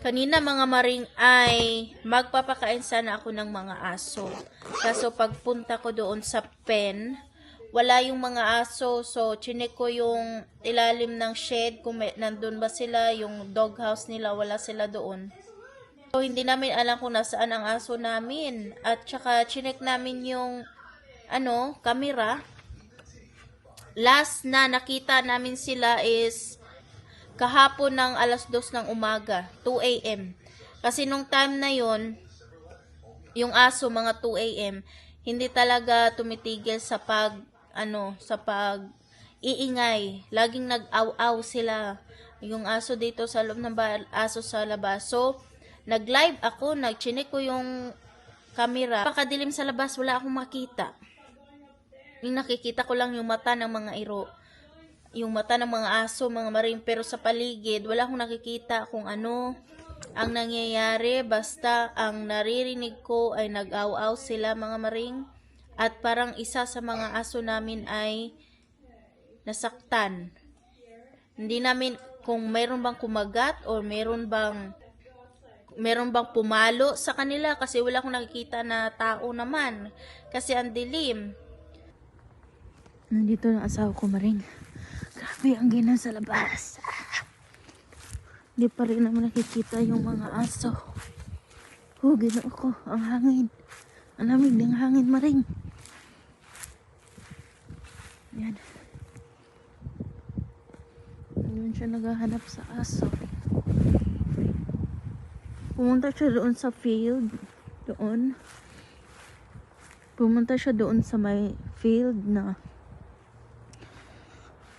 Kanina mga maring ay magpapakain sana ako ng mga aso. Kaso pagpunta ko doon sa pen, wala yung mga aso. So, chinek ko yung ilalim ng shed kung nandun ba sila, yung doghouse nila, wala sila doon. So, hindi namin alam kung nasaan ang aso namin. At saka, chinek namin yung, camera. Last na nakita namin sila is kahapon ng alas 2 ng umaga, 2 a.m. Kasi nung time na yon, yung aso mga 2 a.m. hindi talaga tumitigil sa iingay. Laging nag-aw-aw sila. Yung aso dito sa loob ng aso sa labas. So, nag-live ako, nag-chinek ko yung camera. Pakadilim sa labas, wala akong makita. Yung nakikita ko lang yung mata ng mga iro. Yung mata ng mga aso, mga maring, pero sa paligid, wala akong nakikita kung ano ang nangyayari. Basta, ang naririnig ko ay nag-aw-aw sila, mga maring. At parang isa sa mga aso namin ay nasaktan. Hindi namin kung meron bang kumagat o meron bang pumalo sa kanila kasi wala akong nakikita na tao naman. Kasi ang dilim. Nandito na asawa ko, maring. Grabe ang gina sa labas. Hindi pa rin naman nakikita yung mga aso. Ginoo ko. Ang hangin. Ang lamig ng hangin, maring. Yan. Doon siya naghahanap sa aso. Pumunta siya doon sa field. Doon. Pumunta siya doon sa may field na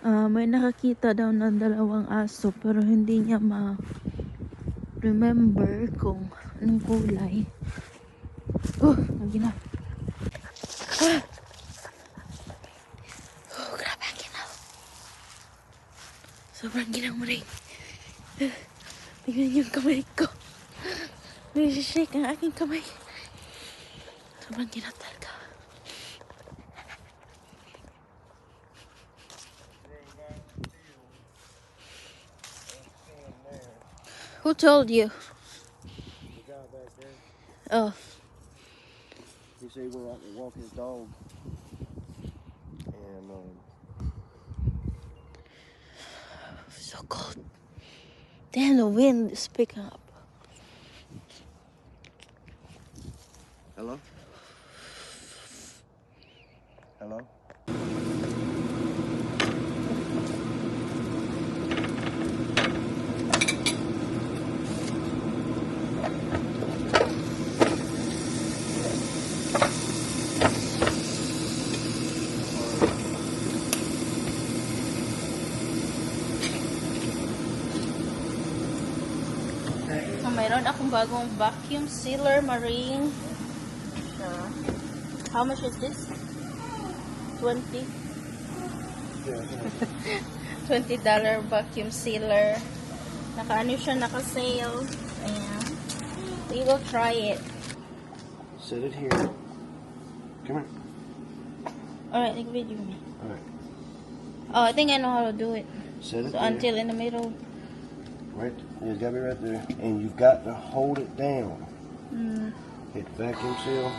may nakakita daw ng dalawang aso pero hindi niya remember kung anong kulay. Ginaw. Grabe ang ginaw. Sobrang ginaw mo rin. Tignan yung kamay ko. Nag-shake ang aking kamay. Sobrang ginaw talaga. Who told you? The guy back there. Oh. He said he went out to walk his dog. And So cold. Damn, the wind is picking up. hello? Hello? Mayroon akong bagong vacuum sealer, maring. How much is this? 20? $20 vacuum sealer. Naka-ano siya, naka-sale. Ayan. We will try it. Set it here. Come here. Alright, video me. Alright. Oh, I think I know how to do it. Set it So there. until in the middle. Right. You got me right there. And you've got to hold it down. Hit vacuum seal.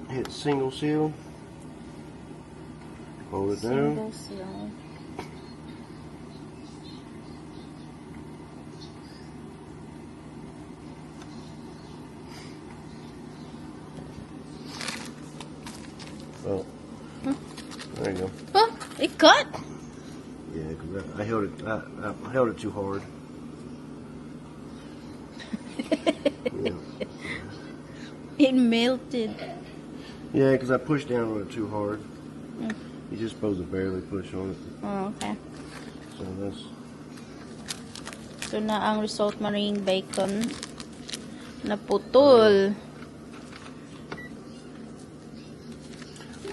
Hit single seal. Hold it down. Single seal. Oh. There you go. Oh, it cut. Yeah, because I held it. I held it too hard. Yeah. It melted. Yeah, because I pushed down on it too hard. You're just supposed to barely push on it. Oh, okay. So that's. Ito na ang result, maring bacon. Naputol.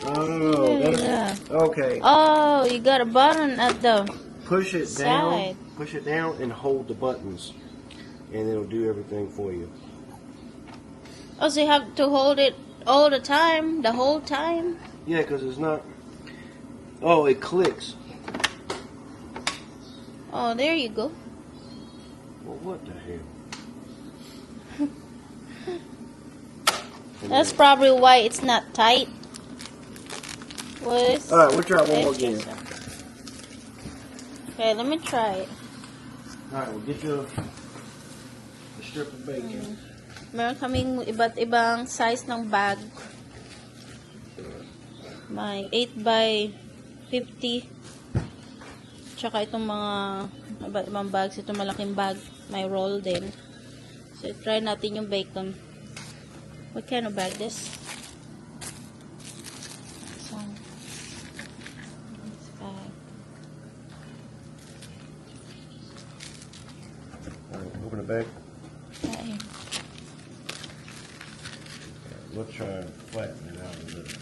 Oh, Yeah. okay. Oh, you got a button at the Push it side. down. Push it down and hold the buttons, and it'll do everything for you. Oh, so you have to hold it all the time, the whole time. Yeah, because it's not. Oh, it clicks. Oh, there you go. Well, what the hell? That's probably why it's not tight. All right, we'll try one more again. Okay, let me try it. All right, we'll get you a strip of bacon. Meron kaming iba't ibang size ng bag. May 8 by 50. Tsaka itong mga iba't ibang bags. Itong malaking bag. May roll din. So, try natin yung bacon. What kind of bag this? So, this bag. All right, open the bag. Ay. We'll try and flatten it out a little bit.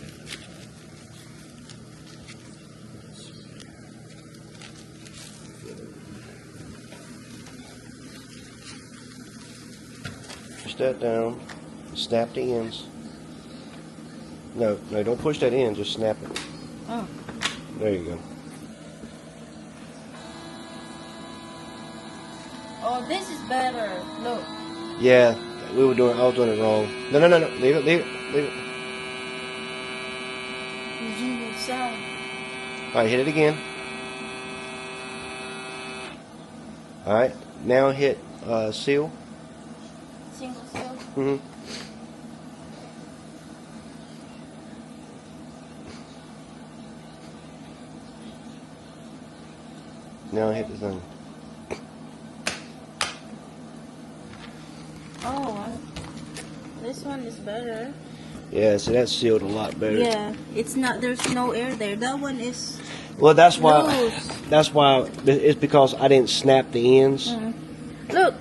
Push that down. Snap the ends. No, don't push that in. Just snap it. Oh. There you go. Oh, this is better. Look. Yeah, I was doing it wrong. No. Leave it. Using good sound. All right, hit it again. All right, now hit seal. Single seal. Mm-hmm. Now hit the thing. Oh, this one is better. Yeah, so that's sealed a lot better. Yeah, it's not. There's no air there. That one is Well, that's why. loose. That's why. It's because I didn't snap the ends. Look.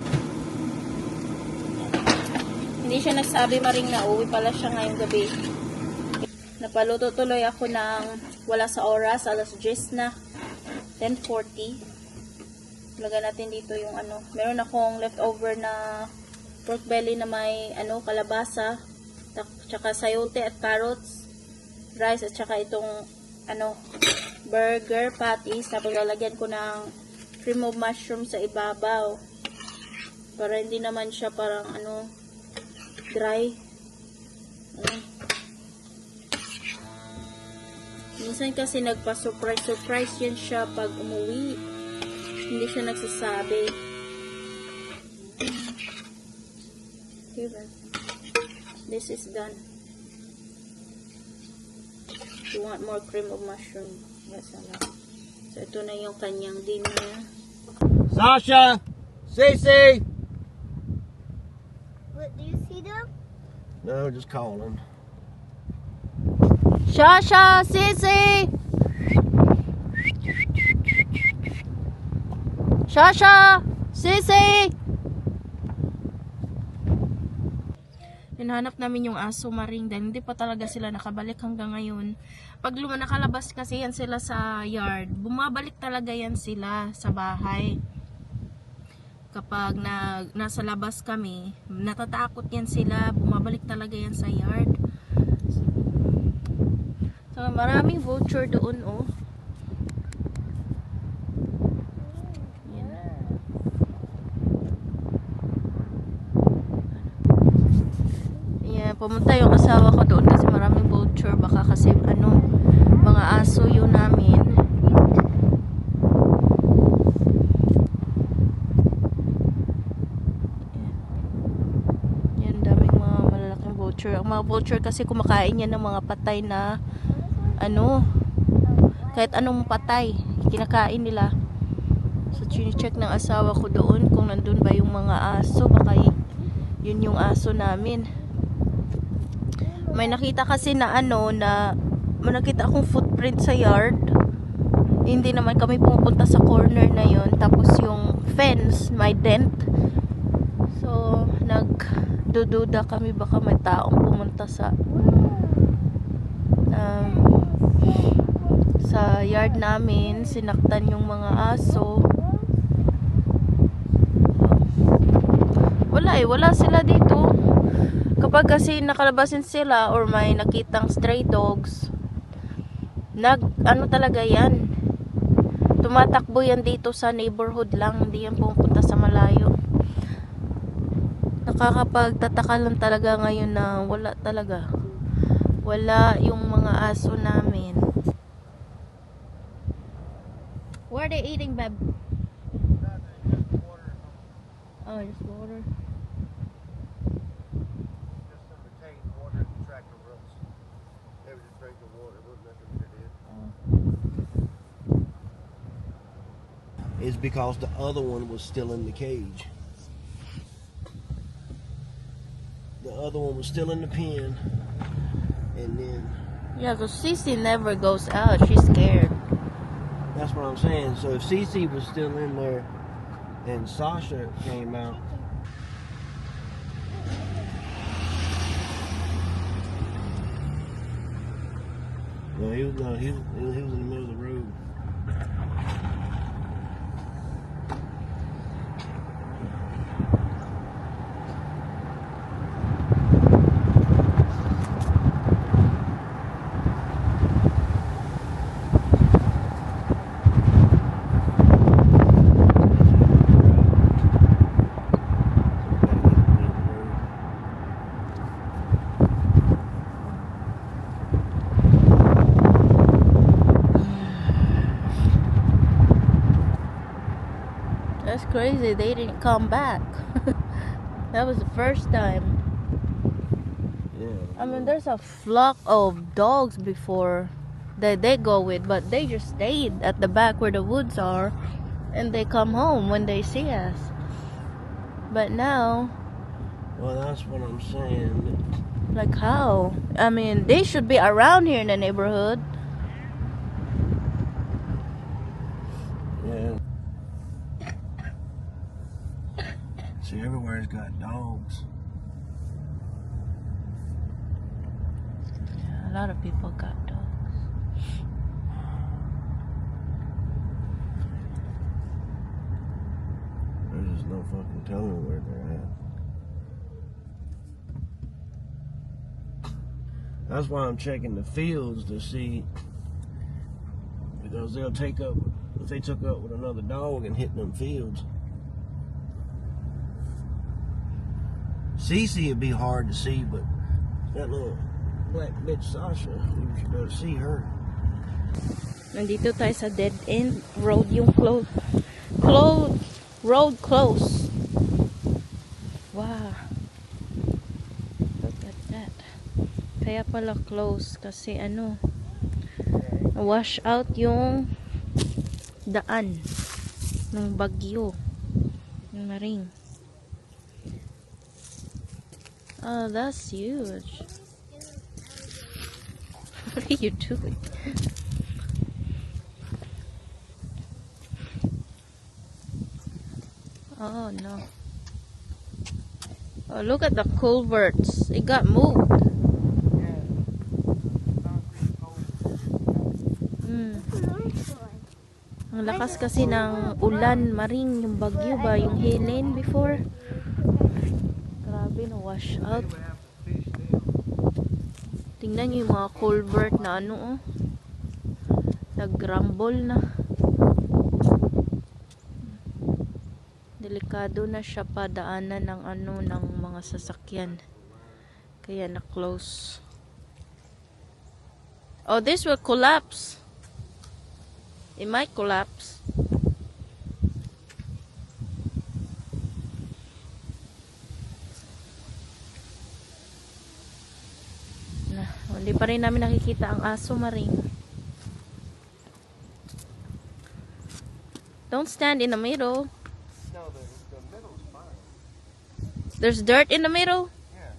Hindi siya nagsabi maring na uwi pala siya ngayong gabi. Napaluto tuloy ako ng wala sa oras, alas 10 na. 10:40. Lagyan natin dito yung ano. Meron akong leftover na pork belly na may ano, kalabasa, tsaka sayote at carrots, rice at tsaka itong ano, burger patties. Tapos lalagyan ko ng cream of mushroom sa ibabaw. Para hindi naman siya parang ano, dry. Minsan kasi nagpa-surprise yan siya pag umuwi. Hindi siya nagsasabi. Here. This is done. You want more cream of mushroom? Yes, alam. So, ito na yung kanyang dinner. Sasha, Cece. What, do you see them? No, just calling. Shasha, Sissy! Shasha! Sissy! Hinahanap namin yung aso maring dahil hindi pa talaga sila nakabalik hanggang ngayon. Pag nakalabas kasi yan sila sa yard, bumabalik talaga yan sila sa bahay. Kapag nasa labas kami, natatakot yan sila, bumabalik talaga yan sa yard. So, maraming vulture doon, oh. Yan, pumunta yung asawa ko doon kasi maraming vulture. Baka kasi, ano, mga aso yun namin. Yan, daming mga malalaking vulture. Ang mga vulture kasi kumakain yan ng mga patay na ano, kahit anong patay, kinakain nila. So, chine-check ng asawa ko doon kung nandun ba yung mga aso. Baka yun yung aso namin. May nakita kasi na ano, may nakita akong footprint sa yard. Hindi naman kami pumupunta sa corner na yun. Tapos yung fence, may dent. So, nagdududa kami baka may taong pumunta sa yard namin, sinaktan yung mga aso. Wala sila dito. Kapag kasi nakalabasin sila or may nakitang stray dogs, ano talaga yan, tumatakbo yan dito sa neighborhood lang, hindi yan pupunta sa malayo. Nakakapagtataka lang talaga ngayon na wala yung mga aso namin. What are they eating, babe? Oh, just water. It's because the other one was still in the cage. The other one was still in the pen, and then Yeah, so Cece never goes out. She's scared. that's what I'm saying. So if Cece was still in there, and Sasha came out. No, he was in the middle of the road. That's crazy. They didn't come back. That was the first time. Yeah. I mean, there's a flock of dogs before that they go with, but they just stayed at the back where the woods are, and they come home when they see us. But now, Well, that's what I'm saying. like how? I mean, they should be around here in the neighborhood. Yeah. See, everywhere's got dogs. A lot of people got dogs. There's just no fucking telling where they're at. That's why I'm checking the fields to see, because they'll take up, if they took up with another dog and hit them fields. Cece would be hard to see, but that little black bitch Sasha, you should better see her. Nandito tayo sa dead end road, yung road close. Wow. Look at that. Kaya pala close kasi wash out yung daan ng bagyo ng Maring. Oh, that's huge. What are you doing? Oh no. Oh, look at the culverts. It got moved. Ang lakas kasi ng ulan, Maring, yung bagyo ba, yung Helen before. Grabe, na wash out. Tingnan nyo yung mga culvert na nag-rumble na. Delikado na siya padaanan ng mga sasakyan. Kaya na-close. Oh, this will collapse. It might collapse. Hindi pa rin namin nakikita ang aso, Maring. Don't stand in the middle. No, the middle's fine. There's dirt in the middle. Yeah.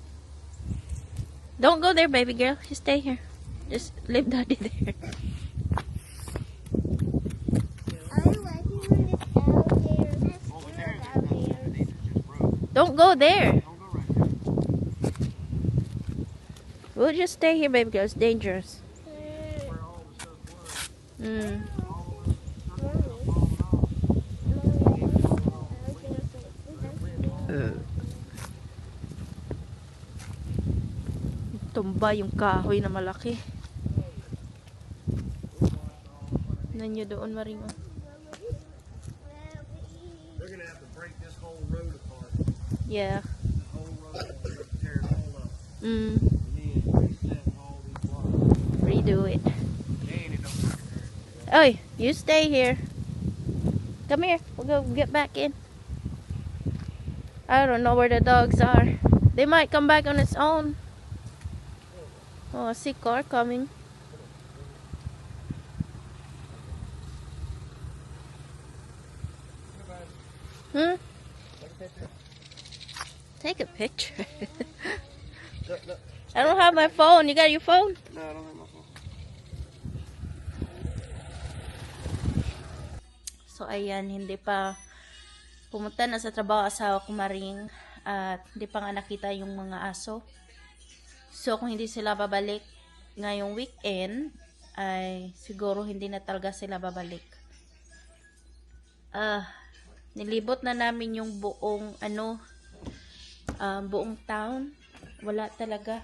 Don't go there, baby girl. You stay here. Just leave daddy there. Don't go there. We'll just stay here, baby girl. It's dangerous. tumba yung kahoy na malaki. Nanyo doon, Maring. They're gonna have to break this whole road apart. Yeah. The whole road, they're gonna tear it all up. Mm. And then reset all these blocks. Redo it. Man, it don't work. Oy, you stay here. Come here. We'll go get back in. I don't know where the dogs are. They might come back on its own. Oh, I see car coming. Hmm? Take a picture. Look, look. I don't have my phone. You got your phone? No, I don't have my phone. So, ayan, hindi pa pumunta na sa trabaho asawa ko, Maring, at hindi pa nga nakita yung mga aso. So, kung hindi sila babalik ngayong weekend, ay siguro hindi na talaga sila babalik. Nilibot na namin yung buong, buong town. Wala talaga.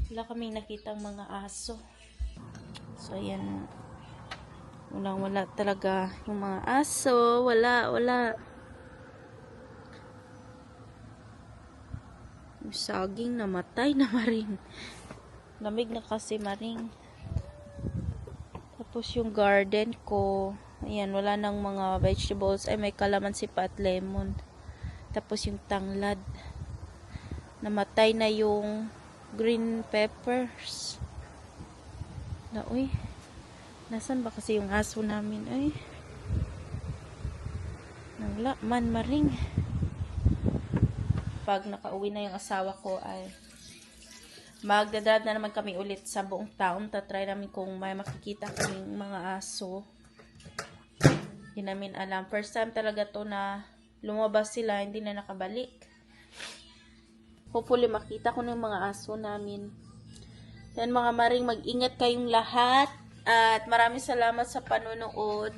Wala kaming nakitang mga aso. So, ayan. Wala talaga yung mga aso. Wala. Yung saging namatay na, Maring. Lamig na kasi, Maring. Tapos yung garden ko, ayan, wala nang mga vegetables. Ay, may kalamansi pa at lemon. Tapos yung tanglad. Namatay na yung green peppers. Uy. Nasaan ba kasi yung aso namin? Ay. Wala man, Maring. Pag nakauwi na yung asawa ko ay magdadrive na naman kami ulit sa buong town. Tatry namin kung may makikita kaming mga aso. Hindi namin alam. First time talaga to na lumabas sila, hindi na nakabalik. Hopefully makita ko ng mga aso namin. Yan mga Maring, mag-ingat kayong lahat. At maraming salamat sa panonood.